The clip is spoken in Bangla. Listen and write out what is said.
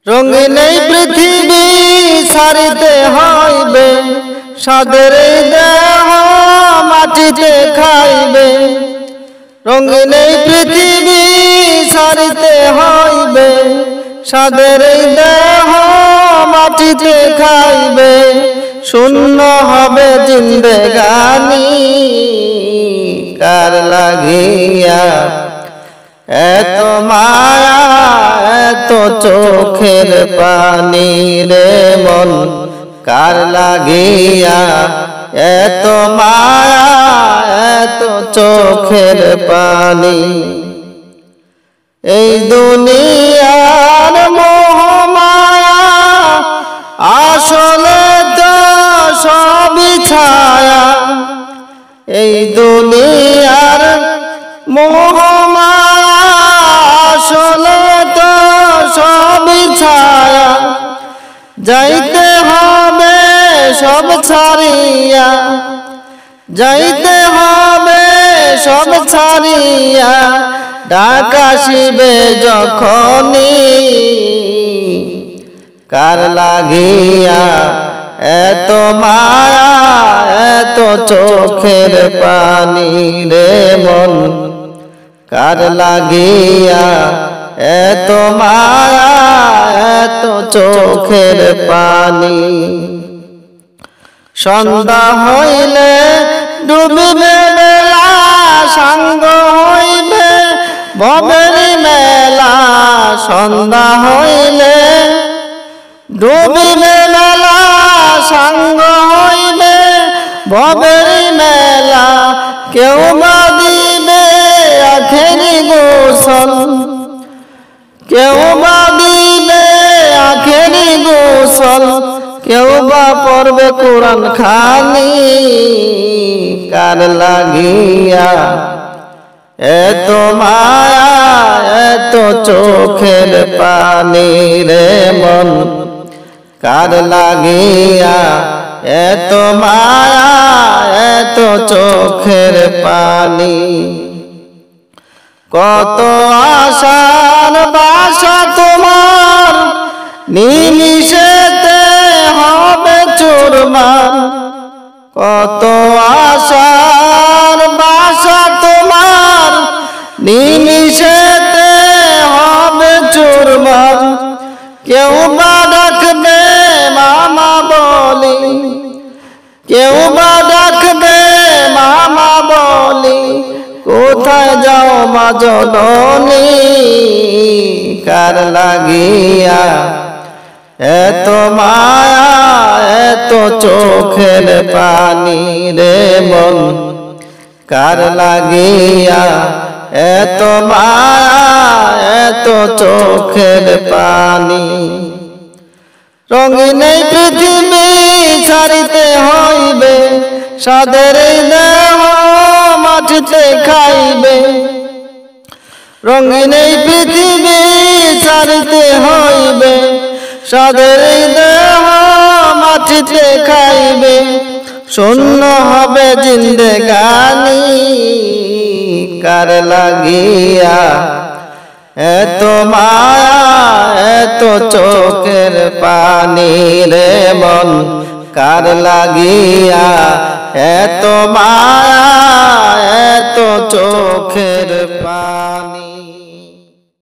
রঙিন এই পৃথিবী ছাড়িতে হইবে, সাদের এই দেহ মাটিতে খাইবে। রঙিন এই পৃথিবী ছাড়িতে হইবে, সাদের এই দেহ মাটিতে খাইবে। শূন্য হবে জিন্দেগানি কার লাগিয়া, এত মায়া এত চোখের পানি রে মন কার লাগিয়া, এত মায়া এত চোখের পানি। এই দুনিয়ার মোহ মায়া আসলে তো সবই ছায়া। এই দুনিয়ার মোহ মায়া আসলে তো সবই ছায়া। যাইতে হবে সব ছাড়িয়া, যাইতে হবে সব ছাড়িয়া। ডাক আসিবে যখনই কার লাগিয়া, এত মায়া এত চোখের পানি রে মন কার লাগিয়া, এত মায়া এত চোখের পানি। সন্ধ্যা হইলে ডুবিবে বেলা, সাঙ্গ হইবে ভবের মেলা। সন্ধ্যা হইলে ডুবিবে বেলা, সাঙ্গ হইবে ভবের মেলা। কেউ বা দিবে আখেরি গোসল, কেউ বা দিবে আখেরি গোসল। কেউ বা পড়বে কোরআন খানি কার লাগিয়া, এত মায়া এত চোখের পানি রে মন কার লাগিয়া, এত মায়া এত চোখের পানি। কত আশার বাসা তোমার নিমিষেতে হবে চুরমার। কত আশার বাসা তোমার নিমিষেতে হবে চুরমার। কেউ বা ডাকবে মামা বলি, কেউ বা ডাকবে মামা বলি। কোথায় যাও মা জননী কার লাগিয়া, এত মায়া এত চোখের পানি রে মন কার লাগিয়া, এত মায়া এত চোখের পানি। রঙিন এই পৃথিবী ছাড়িতে হইবে, সাদের এই দেহ মাটিতে খাইবে। রঙিন এই পৃথিবী ছাড়িতে হইবে, সাদের এই দেহ মাটিতে খাইবে। শূন্য হবে জিন্দেগানি কার লাগিয়া, এত মায়া এত চোখের পানি রে মন কার লাগিয়া, এত মায়া এত চোখের পানি।